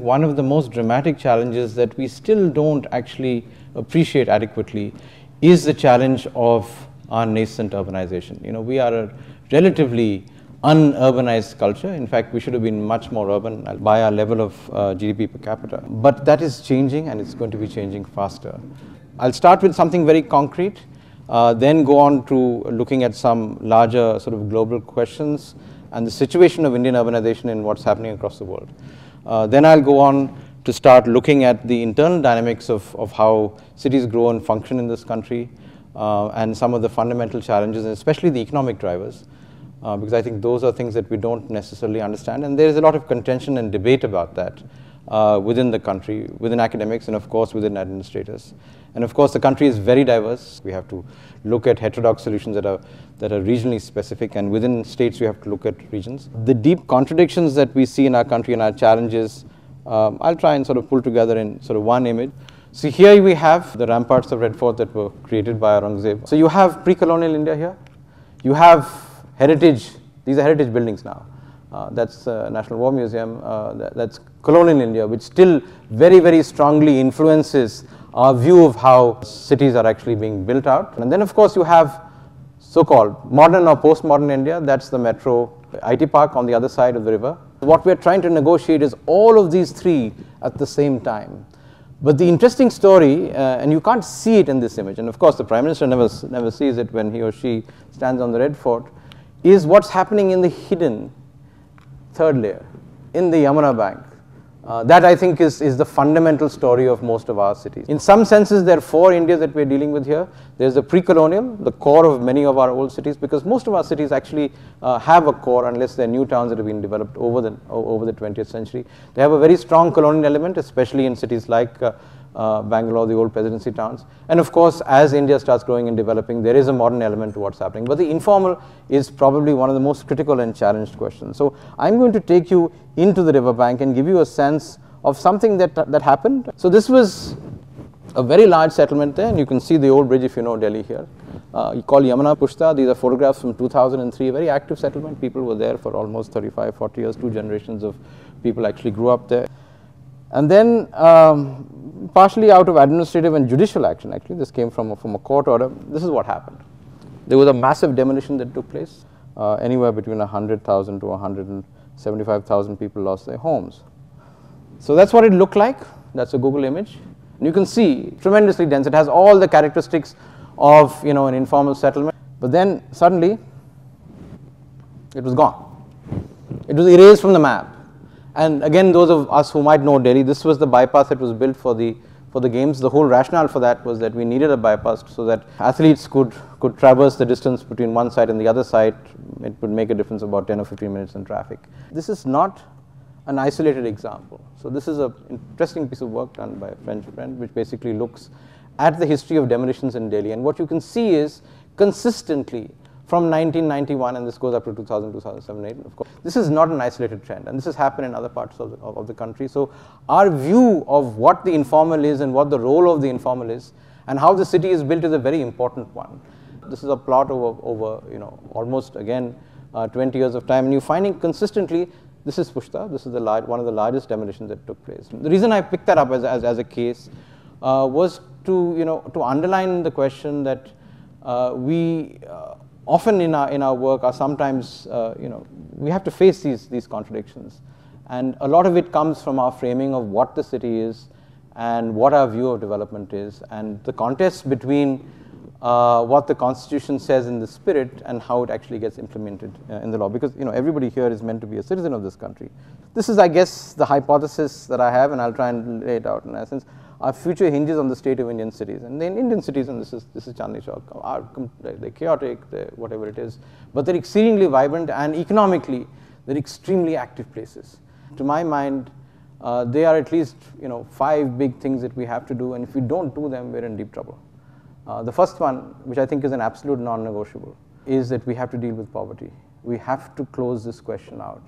one of the most dramatic challenges that we still don't actually appreciate adequately is the challenge of our nascent urbanization. We are a relatively unurbanized culture. In fact, we should have been much more urban by our level of GDP per capita. But that is changing, and it's going to be changing faster. I'll start with something very concrete, then go on to looking at some larger sort of global questions and the situation of Indian urbanization and what's happening across the world. Then I'll go on to start looking at the internal dynamics of how cities grow and function in this country, and some of the fundamental challenges, and especially the economic drivers, because I think those are things that we don't necessarily understand. And there is a lot of contention and debate about that within the country, within academics, and of course within administrators. And of course the country is very diverse. We have to look at heterodox solutions that are regionally specific, and within states we have to look at regions. The deep contradictions that we see in our country and our challenges, I'll try and sort of pull together in sort of one image. So here we have the ramparts of Red Fort that were created by Aurangzeb. So you have pre-colonial India here. You have heritage, these are heritage buildings now. That's National War Museum, that's colonial India, which still very, very strongly influences our view of how cities are actually being built out. And then of course you have so-called modern or postmodern India, that's the metro IT park on the other side of the river. What we're trying to negotiate is all of these three at the same time. But the interesting story, and you can't see it in this image, and of course the Prime Minister never sees it when he or she stands on the Red Fort, is what's happening in the hidden third layer, in the Yamuna bank. That I think is the fundamental story of most of our cities. In some senses, there are four Indias that we're dealing with here. There's the pre-colonial, the core of many of our old cities, because most of our cities actually have a core, unless they're new towns that have been developed over the 20th century. They have a very strong colonial element, especially in cities like Bangalore, the old presidency towns. And of course, as India starts growing and developing, there is a modern element to what's happening. But the informal is probably one of the most critical and challenged questions. So I'm going to take you into the riverbank and give you a sense of something that happened. So this was a very large settlement there, and you can see the old bridge if you know Delhi here. You call Yamuna Pushta. These are photographs from 2003, a very active settlement. People were there for almost 35, 40 years. Two generations of people actually grew up there. And then partially out of administrative and judicial action, actually, this came from a court order. This is what happened. There was a massive demolition that took place. Anywhere between 100,000 to 175,000 people lost their homes. So that's what it looked like. That's a Google image. And you can see, tremendously dense. It has all the characteristics of an informal settlement. But then suddenly, it was gone. It was erased from the map. And again, those of us who might know Delhi, this was the bypass that was built for the games. The whole rationale for that was that we needed a bypass so that athletes could traverse the distance between one side and the other side. It would make a difference of about 10 or 15 minutes in traffic. This is not an isolated example. So this is an interesting piece of work done by a French friend, which basically looks at the history of demolitions in Delhi. And what you can see is consistently from 1991, and this goes up to 2000, 2007, 2008, of course. This is not an isolated trend, and this has happened in other parts of the country. So our view of what the informal is and what the role of the informal is and how the city is built is a very important one. This is a plot over almost, again, 20 years of time, and you're finding consistently, this is Pushta, this is one of the largest demolitions that took place. The reason I picked that up as a case was to underline the question that we often in our work are sometimes, we have to face these contradictions. And a lot of it comes from our framing of what the city is and what our view of development is, and the contest between what the Constitution says in the spirit and how it actually gets implemented in the law. Because everybody here is meant to be a citizen of this country. This is, I guess, the hypothesis that I have, and I'll try and lay it out in essence. Our future hinges on the state of Indian cities, and in Indian cities, and this is Chandni Chowk, they're chaotic, whatever it is, but they're exceedingly vibrant, and economically, they're extremely active places. To my mind, they are at least 5 big things that we have to do, and if we don't do them, we're in deep trouble. The first one, which I think is an absolute non-negotiable, is that we have to deal with poverty. We have to close this question out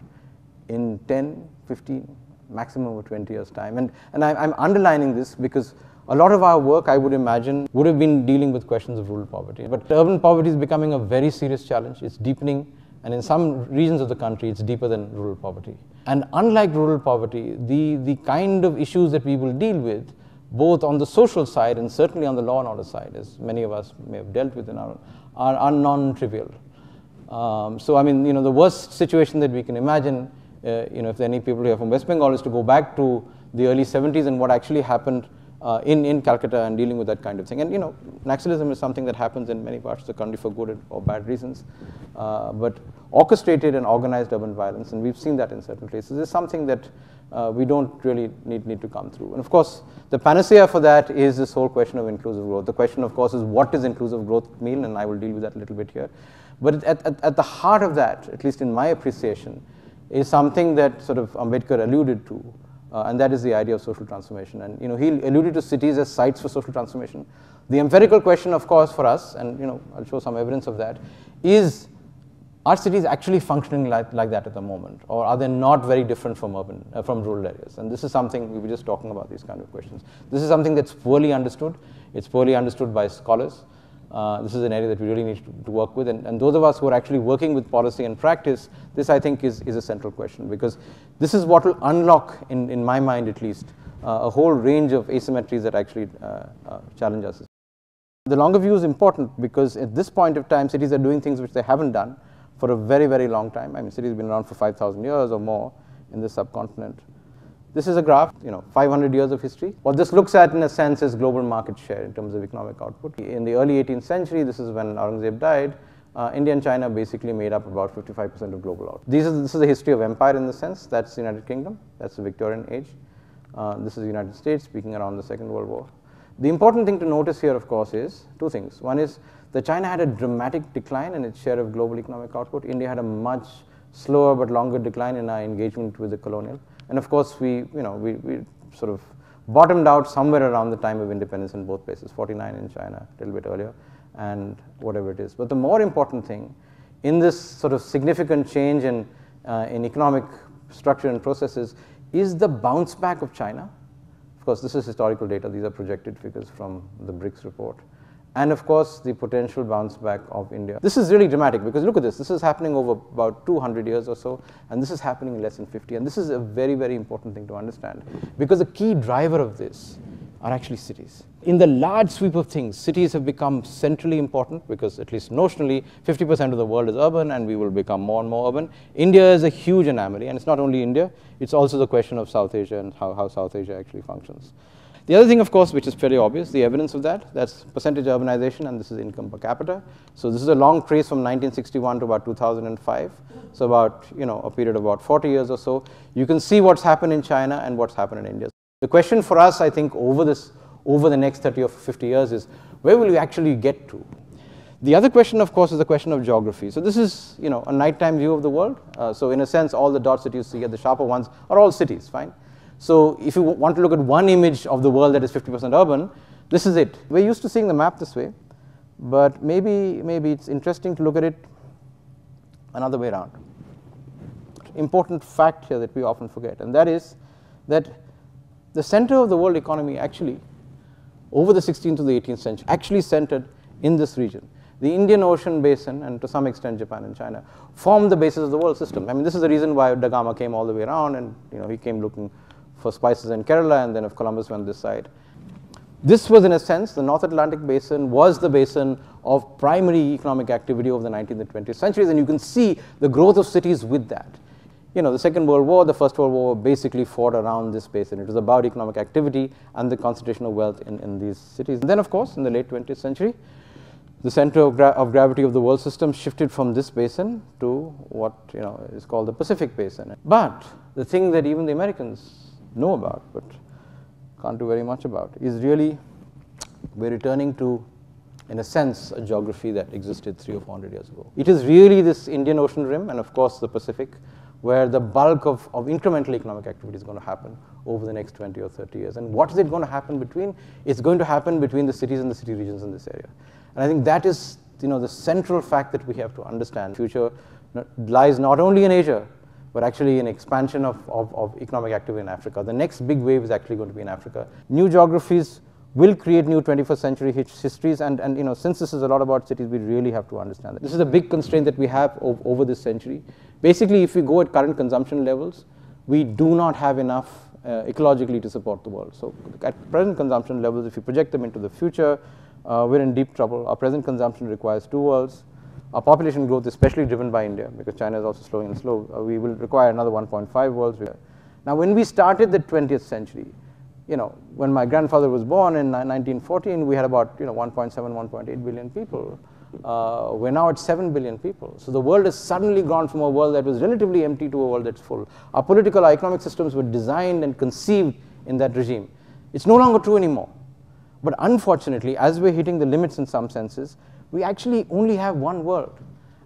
in 10, 15, maximum of 20 years' time. And I'm underlining this because a lot of our work, I would imagine, would have been dealing with questions of rural poverty. But urban poverty is becoming a very serious challenge. It's deepening, And in some regions of the country, it's deeper than rural poverty. And unlike rural poverty, the kind of issues that we will deal with, both on the social side and certainly on the law and order side, as many of us may have dealt with in are non-trivial. So I mean, the worst situation that we can imagine, if any people here from West Bengal, is to go back to the early 70s and what actually happened in Calcutta and dealing with that kind of thing. And Naxalism is something that happens in many parts of the country for good or bad reasons, but orchestrated and organized urban violence, and we've seen that in certain places, is something that we don't really need to come through. And of course, the panacea for that is this whole question of inclusive growth. The question, of course, is what does inclusive growth mean, and I will deal with that a little bit here. But at the heart of that, at least in my appreciation, is something that sort of Ambedkar alluded to, and that is the idea of social transformation. And he alluded to cities as sites for social transformation. The empirical question, of course, for us, and I'll show some evidence of that, is, are cities actually functioning like that at the moment, or are they not very different from from rural areas? And this is something we were just talking about, these kind of questions. This is something that's poorly understood. It's poorly understood by scholars. This is an area that we really need to work with, and those of us who are actually working with policy and practice, this I think is a central question, because this is what will unlock, in my mind at least, a whole range of asymmetries that actually challenge us. The longer view is important because at this point of time, cities are doing things which they haven't done for a very, very long time. I mean, cities have been around for 5,000 years or more in this subcontinent. This is a graph, 500 years of history. What this looks at, in a sense, is global market share in terms of economic output. In the early 18th century, this is when Aurangzeb died, India and China basically made up about 55% of global output. This is the history of empire in the sense. That's the United Kingdom. That's the Victorian age. This is the United States, speaking around the Second World War. The important thing to notice here, of course, is two things. One is that China had a dramatic decline in its share of global economic output. India had a much slower but longer decline in our engagement with the colonial. And of course, we sort of bottomed out somewhere around the time of independence in both places, 49 in China, a little bit earlier, and whatever it is. But the more important thing in this sort of significant change in economic structure and processes is the bounce back of China. Of course, this is historical data. These are projected figures from the BRICS report. And of course, the potential bounce back of India. This is really dramatic because look at this. This is happening over about 200 years or so, and this is happening in less than 50. And this is a very, very important thing to understand, because the key driver of this are actually cities. In the large sweep of things, cities have become centrally important because, at least notionally, 50% of the world is urban, and we will become more and more urban. India is a huge anomaly, and it's not only India, it's also the question of South Asia and how South Asia actually functions. The other thing, of course, which is fairly obvious, the evidence of that's percentage urbanization, and this is income per capita. So this is a long trace from 1961 to about 2005. So about, a period of about 40 years or so. You can see what's happened in China and what's happened in India. The question for us, I think, over the next 30 or 50 years is, where will we actually get to? The other question, of course, is the question of geography. So this is, a nighttime view of the world. So in a sense, all the dots that you see, the sharper ones, are all cities, fine? So if you want to look at one image of the world that is 50% urban, this is it. We're used to seeing the map this way, but maybe it's interesting to look at it another way around. Important fact here that we often forget, and that is that the center of the world economy actually, over the 16th to the 18th century, actually centered in this region. The Indian Ocean basin, and to some extent Japan and China, formed the basis of the world system. I mean, this is the reason why Da Gama came all the way around, and he came looking for spices in Kerala, and then if Columbus went this side. This was, in a sense, the North Atlantic basin was the basin of primary economic activity over the 19th and 20th centuries, and you can see the growth of cities with that. The Second World War, the First World War basically fought around this basin. It was about economic activity and the concentration of wealth in these cities. And then, of course, in the late 20th century, the center of gravity of the world system shifted from this basin to what is called the Pacific basin. But the thing that even the Americans know about, but can't do very much about, is really we're returning to, in a sense, a geography that existed 300 or 400 years ago. It is really this Indian Ocean rim and, of course, the Pacific, where the bulk of incremental economic activity is going to happen over the next 20 or 30 years. And what is it going to happen between? It's going to happen between the cities and the city regions in this area. And I think that is, the central fact that we have to understand. The future lies not only in Asia, but actually an expansion of economic activity in Africa. The next big wave is actually going to be in Africa. New geographies will create new 21st century histories, and since this is a lot about cities, we really have to understand that. This is a big constraint that we have over this century. Basically, if we go at current consumption levels, we do not have enough ecologically to support the world. So at present consumption levels, if you project them into the future, we're in deep trouble. Our present consumption requires 2 worlds. Our population growth, especially driven by India, because China is also slowing and slow, we will require another 1.5 worlds. Now, when we started the 20th century, when my grandfather was born in 1914, we had about 1.7, 1.8 billion people. We're now at 7 billion people. So the world has suddenly gone from a world that was relatively empty to a world that's full. Our political, our economic systems were designed and conceived in that regime. It's no longer true anymore. But unfortunately, as we're hitting the limits in some senses, we actually only have one world.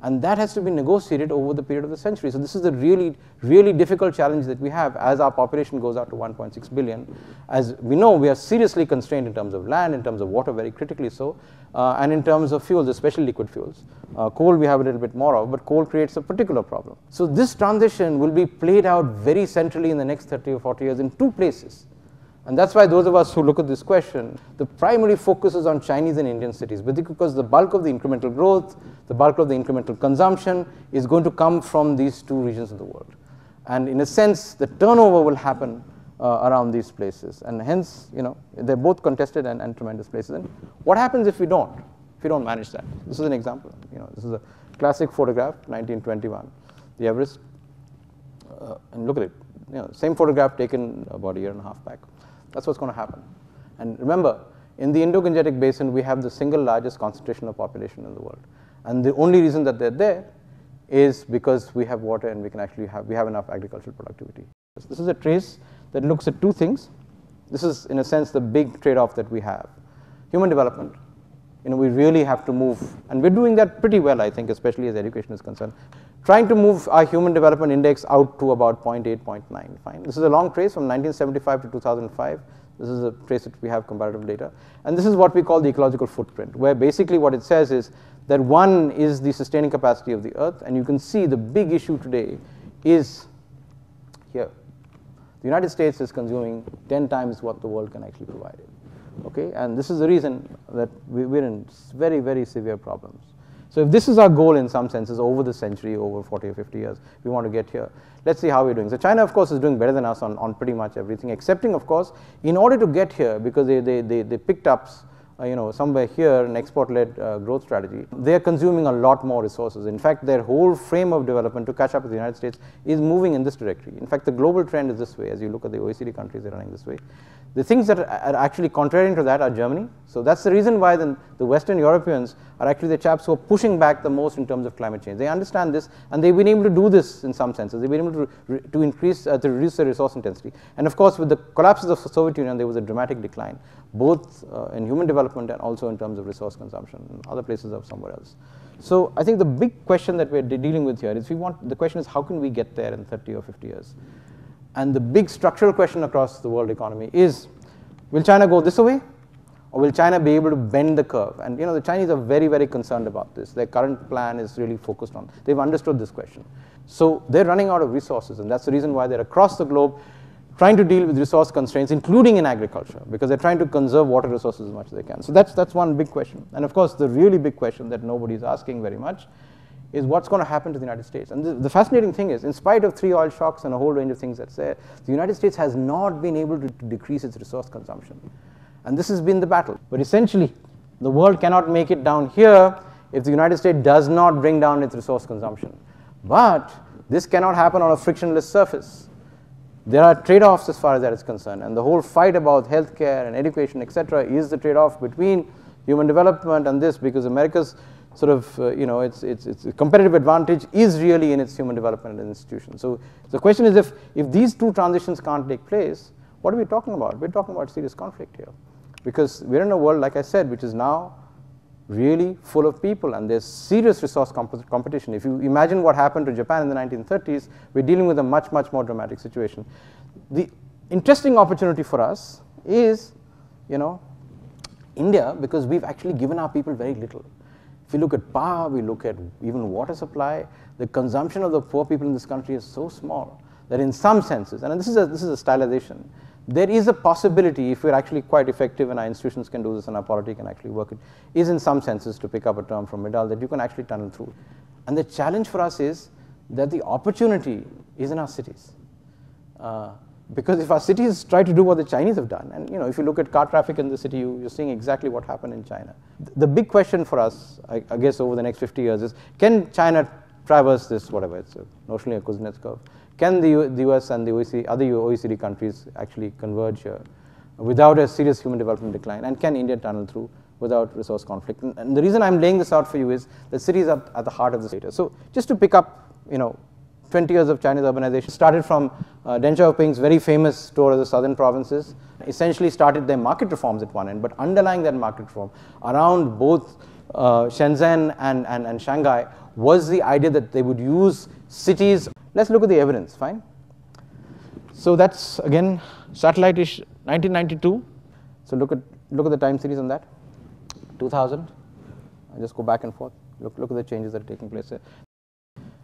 And that has to be negotiated over the period of the century. So this is the really, really difficult challenge that we have as our population goes out to 1.6 billion. As we know, we are seriously constrained in terms of land, in terms of water, very critically so, and in terms of fuels, especially liquid fuels. Coal we have a little bit more of, but coal creates a particular problem. So this transition will be played out very centrally in the next 30 or 40 years in 2 places. And that's why those of us who look at this question, the primary focus is on Chinese and Indian cities, because the bulk of the incremental growth, the bulk of the incremental consumption is going to come from these 2 regions of the world. And in a sense, the turnover will happen around these places. And hence, they're both contested and tremendous places. And what happens if we don't manage that? This is an example. This is a classic photograph, 1921, the Everest. And look at it. Same photograph taken about a year and a half back. That's what's going to happen. And remember, in the Indo-Gangetic Basin, we have the single largest concentration of population in the world. And the only reason that they're there is because we have water and we have enough agricultural productivity. This is a trace that looks at 2 things. This is, in a sense, the big trade-off that we have. Human development. We really have to move, and we're doing that pretty well, I think, especially as education is concerned. Trying to move our human development index out to about 0.8, 0.9. Fine. This is a long trace from 1975 to 2005. This is a trace that we have comparative data. And this is what we call the ecological footprint, where basically what it says is that 1 is the sustaining capacity of the earth, and you can see the big issue today is here. The United States is consuming 10 times what the world can actually provide. Okay, and this is the reason that we're in very, very severe problems. So if this is our goal in some senses over the century, over 40 or 50 years, we want to get here. Let's see how we're doing. So China, of course, is doing better than us on pretty much everything, excepting, of course, in order to get here, because they picked up somewhere here an export-led growth strategy, they're consuming a lot more resources. In fact, their whole frame of development to catch up with the United States is moving in this directory. In fact, the global trend is this way. As you look at the OECD countries, they're running this way. The things that are actually contrarian to that are Germany. So that's the reason why the Western Europeans are actually the chaps who are pushing back the most in terms of climate change. They understand this, and they've been able to do this in some senses. They've been able to reduce the resource intensity. And of course, with the collapses of the Soviet Union, there was a dramatic decline, both in human development and also in terms of resource consumption in other places or somewhere else. So I think the big question that we're dealing with here is the question is how can we get there in 30 or 50 years? And the big structural question across the world economy is, will China go this way, or will China be able to bend the curve? And the Chinese are very, very concerned about this. Their current plan is really focused on, they've understood this question. So they're running out of resources, and that's the reason why they're across the globe trying to deal with resource constraints, including in agriculture, because they're trying to conserve water resources as much as they can. So that's one big question. And of course, the really big question that nobody's asking very much is what's going to happen to the United States. And the fascinating thing is, in spite of 3 oil shocks and a whole range of things that's there, the United States has not been able to decrease its resource consumption. And this has been the battle. But essentially, the world cannot make it down here if the United States does not bring down its resource consumption. But this cannot happen on a frictionless surface. There are trade-offs as far as that is concerned. And the whole fight about healthcare and education, etc., is the trade-off between human development and this, because America's sort of, its competitive advantage is really in its human development and institutions. So the question is, if these 2 transitions can't take place, what are we talking about? We're talking about serious conflict here, because we're in a world, like I said, which is now really full of people, and there's serious resource competition. If you imagine what happened to Japan in the 1930s, we're dealing with a much, much more dramatic situation. The interesting opportunity for us is, India, because we've actually given our people very little. If you look at power, we look at even water supply, the consumption of the poor people in this country is so small that in some senses, and this is a stylization, there is a possibility, if we're actually quite effective and our institutions can do this and our polity can actually work it, is in some senses, to pick up a term from Vidal, that you can actually tunnel through. And the challenge for us is that the opportunity is in our cities. Because if our cities try to do what the Chinese have done, and if you look at car traffic in the city, you're seeing exactly what happened in China. The big question for us, I guess, over the next 50 years is, can China traverse this, whatever, it's notionally a Kuznets curve? Can the US and the other OECD countries actually converge here without a serious human development decline? And can India tunnel through without resource conflict? And the reason I'm laying this out for you is that cities are at the heart of this data. So just to pick up, 20 years of Chinese urbanization started from Deng Xiaoping's very famous tour of the southern provinces, essentially started their market reforms at one end, but underlying that market reform around both Shenzhen and Shanghai was the idea that they would use cities. Let's look at the evidence, fine? So that's, again, satellite-ish 1992. So look at the time series on that. 2000. I'll just go back and forth. Look at the changes that are taking place there.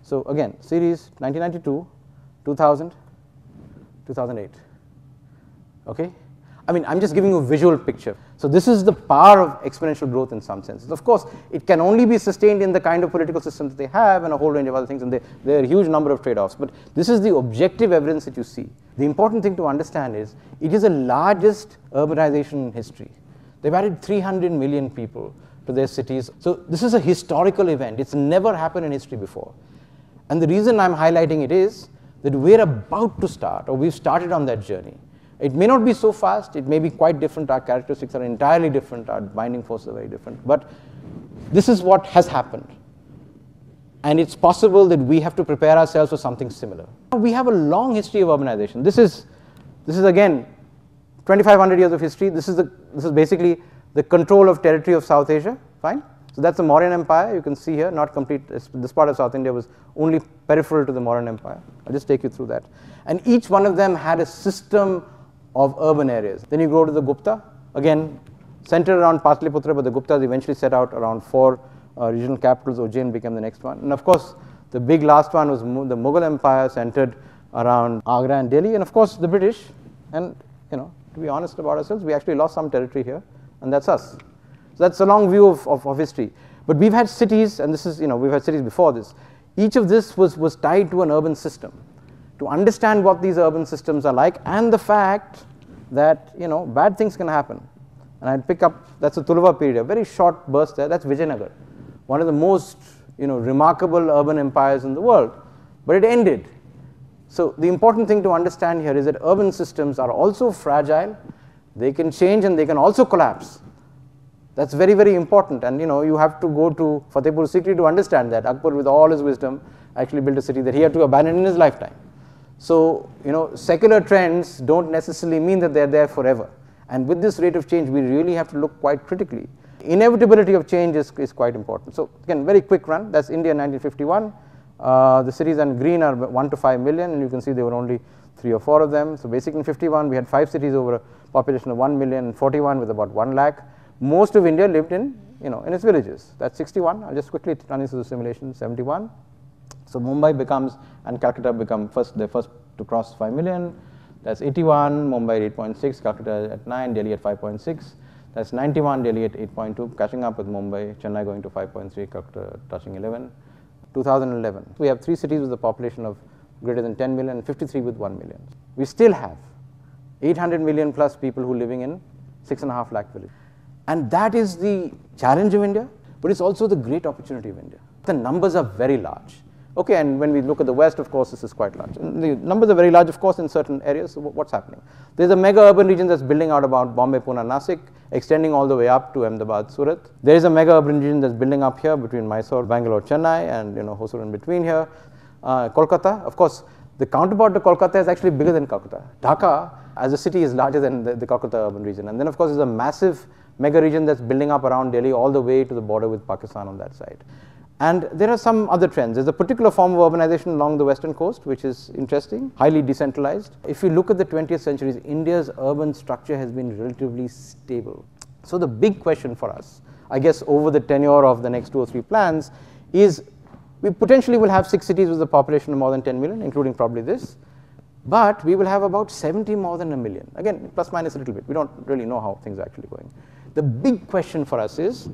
So again, series 1992, 2000, 2008. Okay? I mean, I'm just giving you a visual picture. So this is the power of exponential growth in some senses. Of course, it can only be sustained in the kind of political system that they have and a whole range of other things, and there are a huge number of trade-offs. But this is the objective evidence that you see. The important thing to understand is, it is the largest urbanization in history. They've added 300 million people to their cities. So this is a historical event. It's never happened in history before. And the reason I'm highlighting it is that we're about to start, or we've started on that journey. It may not be so fast, it may be quite different, our characteristics are entirely different, our binding forces are very different, but this is what has happened. And it's possible that we have to prepare ourselves for something similar. We have a long history of urbanization. This is again, 2,500 years of history. This is basically the control of territory of South Asia, fine? So that's the Mauryan Empire, you can see here, not complete. This part of South India was only peripheral to the Mauryan Empire. I'll just take you through that. And each one of them had a system of urban areas. Then you go to the Gupta, again, centered around Pataliputra, but the Guptas eventually set out around 4 regional capitals. Ujjain became the next one. And of course, the big last one was the Mughal Empire, centered around Agra and Delhi. And of course, the British. And, to be honest about ourselves, we actually lost some territory here, and that's us. So that's a long view of history. But we've had cities, and this is, we've had cities before this. Each of this was tied to an urban system. To understand what these urban systems are like, and the fact that, bad things can happen. And I'd pick up, that's the Tuluva period, a very short burst there, that's Vijayanagar. One of the most, remarkable urban empires in the world. But it ended. So the important thing to understand here is that urban systems are also fragile. They can change and they can also collapse. That's very, very important. And you have to go to Fatehpur Sikri to understand that. Akbar, with all his wisdom, actually built a city that he had to abandon in his lifetime. So, secular trends don't necessarily mean that they're there forever. And with this rate of change, we really have to look quite critically. Inevitability of change is quite important. So again, very quick run. That's India 1951. The cities in green are 1 to 5 million, and you can see there were only 3 or 4 of them. So basically in 51, we had 5 cities over a population of 1 million, and 41 with about 1 lakh. Most of India lived in its villages. That's 61. I'll just quickly run through the simulation. 71. So Mumbai becomes, and Calcutta become the first to cross 5 million. That's 81, Mumbai at 8.6, Calcutta at 9, Delhi at 5.6. That's 91, Delhi at 8.2, catching up with Mumbai, Chennai going to 5.3, Calcutta touching 11. 2011, we have 3 cities with a population of greater than 10 million, and 53 with 1 million. We still have 800 million plus people who are living in 6.5 lakh villages. And that is the challenge of India, but it's also the great opportunity of India. The numbers are very large. Okay, and when we look at the West, of course, this is quite large. And the numbers are very large, of course, in certain areas. So what's happening? There's a mega urban region that's building out about Bombay, Pune, Nasik, extending all the way up to Ahmedabad, Surat. There is a mega urban region that's building up here between Mysore, Bangalore, Chennai, and Hosur in between here. Kolkata, of course, the counterpart to Kolkata is actually bigger than Calcutta. Dhaka, as a city, is larger than the Kolkata urban region. And then, of course, there's a massive mega region that's building up around Delhi all the way to the border with Pakistan on that side. And there are some other trends. There's a particular form of urbanization along the western coast, which is interesting, highly decentralized. If you look at the 20th century, India's urban structure has been relatively stable. So the big question for us, I guess, over the tenure of the next 2 or 3 plans is we potentially will have 6 cities with a population of more than 10 million, including probably this. But we will have about 70 more than a million. Again, plus minus a little bit. We don't really know how things are actually going. The big question for us is,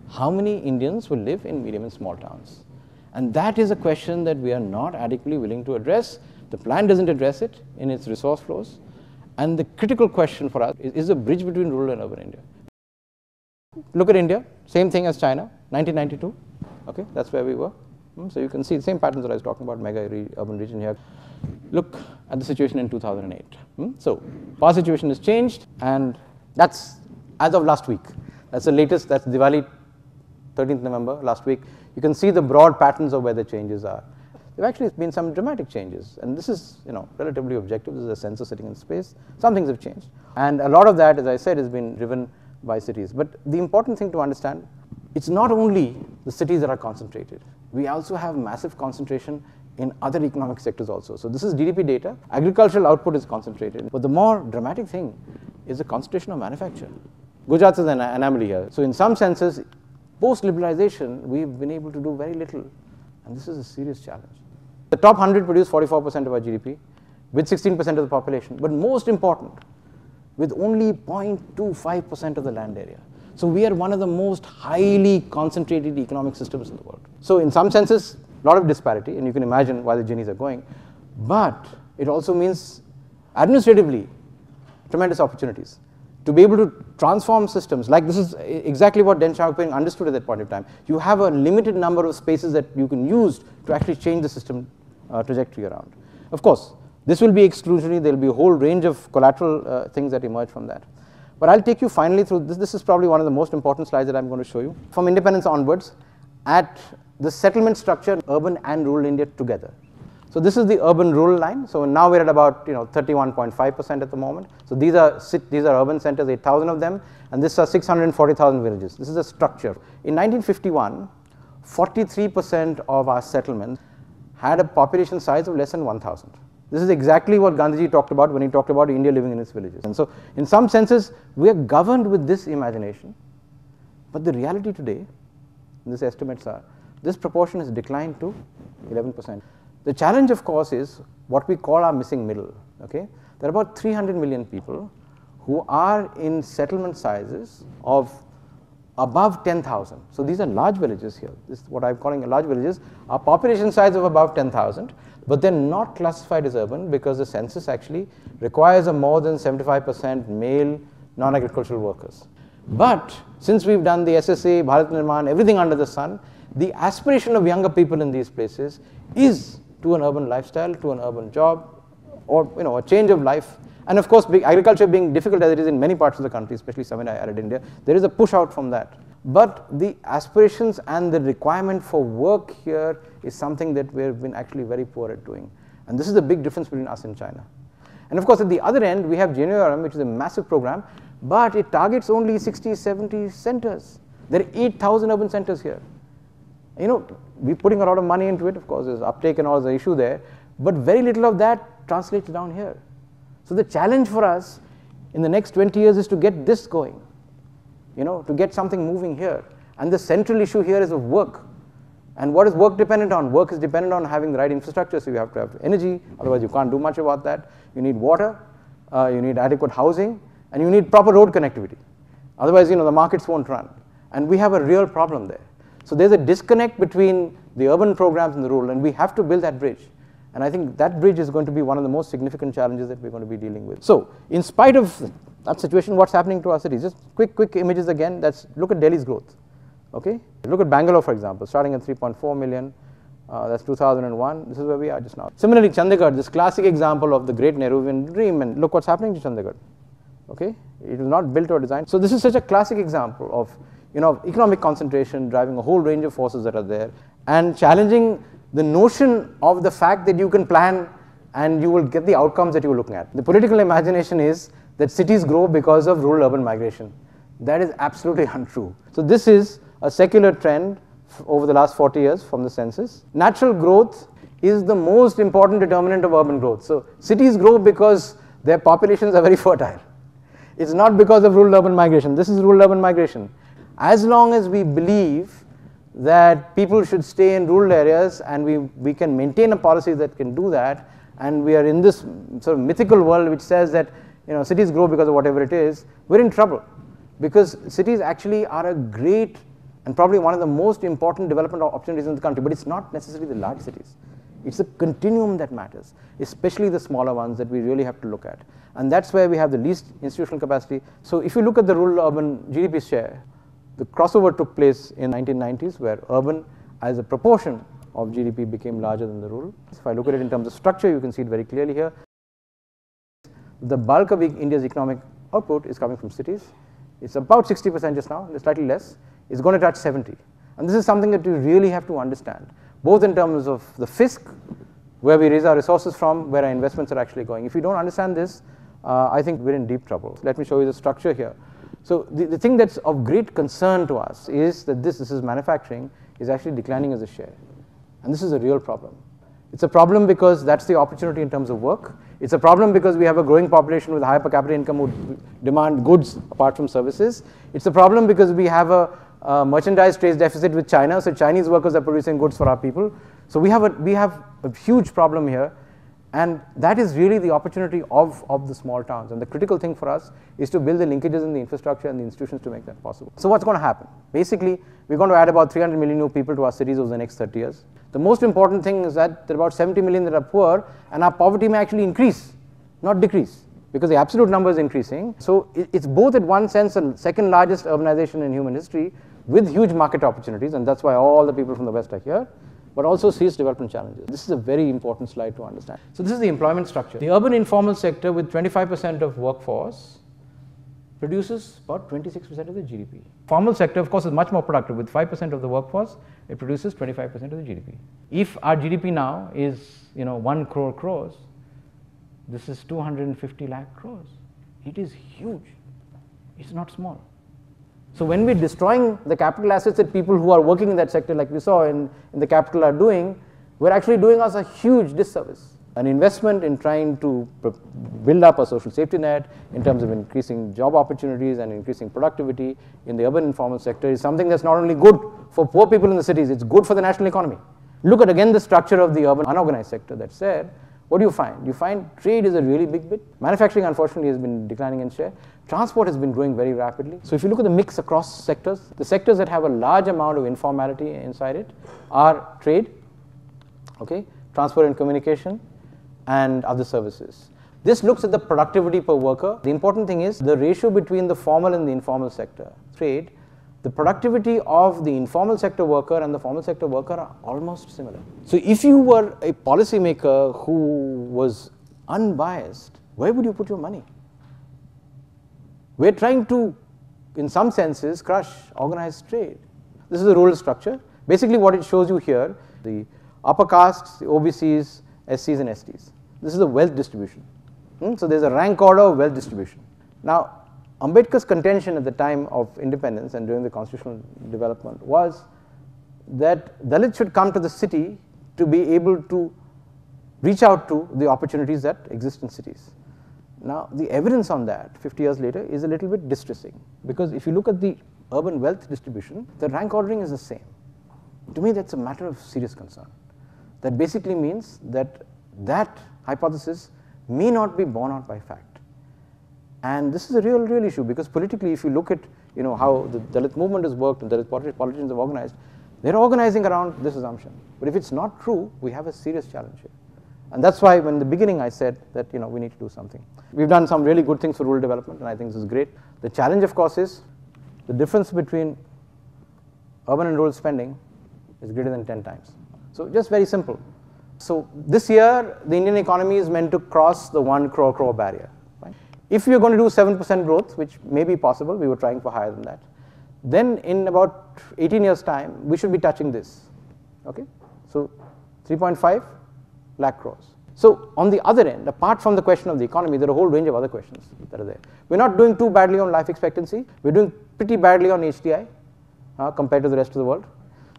how many Indians will live in medium and small towns? And that is a question that we are not adequately willing to address. The plan doesn't address it in its resource flows. And the critical question for us is the bridge between rural and urban India. Look at India, same thing as China, 1992. Okay, that's where we were. So you can see the same patterns that I was talking about, mega urban region here. Look at the situation in 2008. So power situation has changed, and that's as of last week. That's the latest, that's Diwali, 13th November, last week. You can see the broad patterns of where the changes are. There have actually been some dramatic changes, and this is, relatively objective. This is a sensor sitting in space. Some things have changed, and a lot of that, as I said, has been driven by cities. But the important thing to understand, it's not only the cities that are concentrated. We also have massive concentration in other economic sectors also. So this is GDP data. Agricultural output is concentrated, but the more dramatic thing is the concentration of manufacture. Gujarat is an anomaly here. So in some senses, post-liberalization, we've been able to do very little, and this is a serious challenge. The top 100 produce 44% of our GDP, with 16% of the population, but most important, with only 0.25% of the land area. So we are one of the most highly concentrated economic systems in the world. So in some senses, a lot of disparity, and you can imagine why the journeys are going, but it also means administratively tremendous opportunities to be able to transform systems. Like this is exactly what Deng Xiaoping understood at that point of time. You have a limited number of spaces that you can use to actually change the system trajectory around. Of course, this will be exclusionary. There will be a whole range of collateral things that emerge from that. But I'll take you finally through this. This is probably one of the most important slides that I'm going to show you. From independence onwards, at the settlement structure, urban and rural India together. So this is the urban-rural line. So now we're at about 31.5% at the moment. So these are urban centers, 8,000 of them, and this are 640,000 villages. This is a structure. In 1951, 43% of our settlements had a population size of less than 1,000. This is exactly what Gandhiji talked about when he talked about India living in its villages. And so in some senses, we are governed with this imagination. But the reality today, these estimates are, this proportion has declined to 11%. The challenge, of course, is what we call our missing middle. Okay? There are about 300 million people who are in settlement sizes of above 10,000. So these are large villages here. This is what I'm calling large villages. Our population size of above 10,000, but they're not classified as urban because the census actually requires a more than 75% male non-agricultural workers. But since we've done the SSA, Bharat Nirman, everything under the sun, the aspiration of younger people in these places is to an urban lifestyle, to an urban job, or a change of life. And of course, agriculture being difficult as it is in many parts of the country, especially semi-arid India, there is a push out from that. But the aspirations and the requirement for work here is something that we've been actually very poor at doing. And this is the big difference between us and China. And of course, at the other end, we have JNURM, which is a massive program, but it targets only 60, 70 centers. There are 8,000 urban centers here. We're putting a lot of money into it. Of course, there's uptake and all the issue there, but very little of that translates down here. So the challenge for us in the next 20 years is to get this going, to get something moving here. And the central issue here is of work. And what is work dependent on? Work is dependent on having the right infrastructure, so you have to have energy, otherwise you can't do much about that. You need water, you need adequate housing, and you need proper road connectivity. Otherwise, the markets won't run. And we have a real problem there. So there's a disconnect between the urban programs and the rural, and we have to build that bridge. And I think that bridge is going to be one of the most significant challenges that we're going to be dealing with. So in spite of that situation, what's happening to our cities? Just quick images again. Look at Delhi's growth. Okay? Look at Bangalore, for example, starting at 3.4 million. That's 2001. This is where we are just now. Similarly, Chandigarh, this classic example of the great Nehruvian dream, and look what's happening to Chandigarh. Okay? It was not built or designed. So this is such a classic example of economic concentration driving a whole range of forces that are there and challenging the notion of the fact that you can plan and you will get the outcomes that you're looking at. The political imagination is that cities grow because of rural-urban migration. That is absolutely untrue. So this is a secular trend over the last 40 years from the census. Natural growth is the most important determinant of urban growth. So cities grow because their populations are very fertile. It's not because of rural-urban migration. This is rural-urban migration. As long as we believe that people should stay in rural areas and we can maintain a policy that can do that, and we are in this sort of mythical world which says that cities grow because of whatever it is, we're in trouble. Because cities actually are a great and probably one of the most important development opportunities in the country, but it's not necessarily the large cities. It's the continuum that matters, especially the smaller ones that we really have to look at. And that's where we have the least institutional capacity. So if you look at the rural-urban GDP share, the crossover took place in 1990s, where urban as a proportion of GDP became larger than the rural. If I look at it in terms of structure, you can see it very clearly here. The bulk of India's economic output is coming from cities. It's about 60% just now, slightly less. It's going to touch 70. And this is something that you really have to understand, both in terms of the fisc, where we raise our resources from, where our investments are actually going. If you don't understand this, I think we're in deep trouble. Let me show you the structure here. So the thing that's of great concern to us is that this is manufacturing, is actually declining as a share. And this is a real problem. It's a problem because that's the opportunity in terms of work. It's a problem because we have a growing population with higher per capita income who demand goods apart from services. It's a problem because we have a merchandise trade deficit with China, so Chinese workers are producing goods for our people. So we have a huge problem here, and that is really the opportunity of the small towns. And the critical thing for us is to build the linkages in the infrastructure and the institutions to make that possible. So what's going to happen? Basically, we're going to add about 300 million new people to our cities over the next 30 years. The most important thing is that there are about 70 million that are poor, and our poverty may actually increase, not decrease, because the absolute number is increasing. So it's both at one sense the second largest urbanization in human history with huge market opportunities, and that's why all the people from the West are here, but also serious development challenges. This is a very important slide to understand. So this is the employment structure. The urban informal sector with 25% of workforce produces about 26% of the GDP. Formal sector, of course, is much more productive. With 5% of the workforce, it produces 25% of the GDP. If our GDP now is 1 crore crores, this is 250 lakh crores. It is huge. It's not small. So when we're destroying the capital assets that people who are working in that sector, like we saw in the capital, are doing, we're actually doing us a huge disservice. An investment in trying to build up a social safety net in terms of increasing job opportunities and increasing productivity in the urban informal sector is something that's not only good for poor people in the cities, it's good for the national economy. Look at again the structure of the urban unorganized sector that's there. What do you find? You find trade is a really big bit. Manufacturing, unfortunately, has been declining in share. Transport has been growing very rapidly. So if you look at the mix across sectors, the sectors that have a large amount of informality inside it are trade, transport and communication, and other services. This looks at the productivity per worker. The important thing is the ratio between the formal and the informal sector. Trade, the productivity of the informal sector worker and the formal sector worker are almost similar. So if you were a policymaker who was unbiased, where would you put your money? We're trying to, in some senses, crush organized trade. This is the rural structure. Basically what it shows you here, the upper castes, the OBCs, SCs and STs. This is the wealth distribution. So there's a rank order of wealth distribution. Now, Ambedkar's contention at the time of independence and during the constitutional development was that Dalits should come to the city to be able to reach out to the opportunities that exist in cities. Now, the evidence on that 50 years later is a little bit distressing, because if you look at the urban wealth distribution, the rank ordering is the same. To me, that's a matter of serious concern. That basically means that that hypothesis may not be borne out by fact. And this is a real issue, because politically, if you look at how the Dalit movement has worked and Dalit politicians have organized, they're organizing around this assumption. But if it's not true, we have a serious challenge here. And that's why in the beginning I said that we need to do something. We've done some really good things for rural development, and I think this is great. The challenge, of course, is the difference between urban and rural spending is greater than 10 times. So just very simple. So this year, the Indian economy is meant to cross the 1 crore barrier. Right? If you're going to do 7% growth, which may be possible, we were trying for higher than that, then in about 18 years' time, we should be touching this. Okay? So 3.5 lakh crores. So on the other end, apart from the question of the economy, there are a whole range of other questions that are there. We're not doing too badly on life expectancy. We're doing pretty badly on HDI compared to the rest of the world.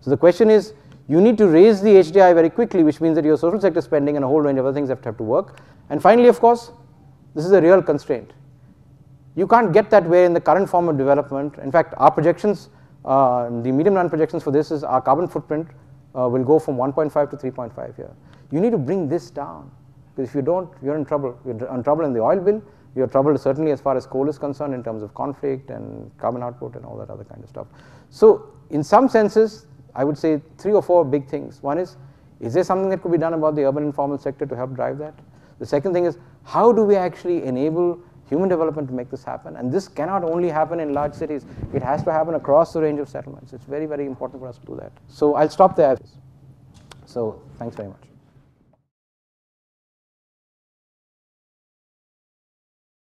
So the question is, you need to raise the HDI very quickly, which means that your social sector spending and a whole range of other things have to work. And finally, of course, this is a real constraint. You can't get that way in the current form of development. In fact, our projections, the medium run projections for this is our carbon footprint will go from 1.5 to 3.5 here. You need to bring this down. Because if you don't, you're in trouble. You're in trouble in the oil bill. You're troubled certainly as far as coal is concerned in terms of conflict and carbon output and all that other kind of stuff. So in some senses, I would say 3 or 4 big things. One is there something that could be done about the urban informal sector to help drive that? The second thing is, how do we actually enable human development to make this happen? And this cannot only happen in large cities. It has to happen across the range of settlements. It's very, very important for us to do that. So I'll stop there. So thanks very much.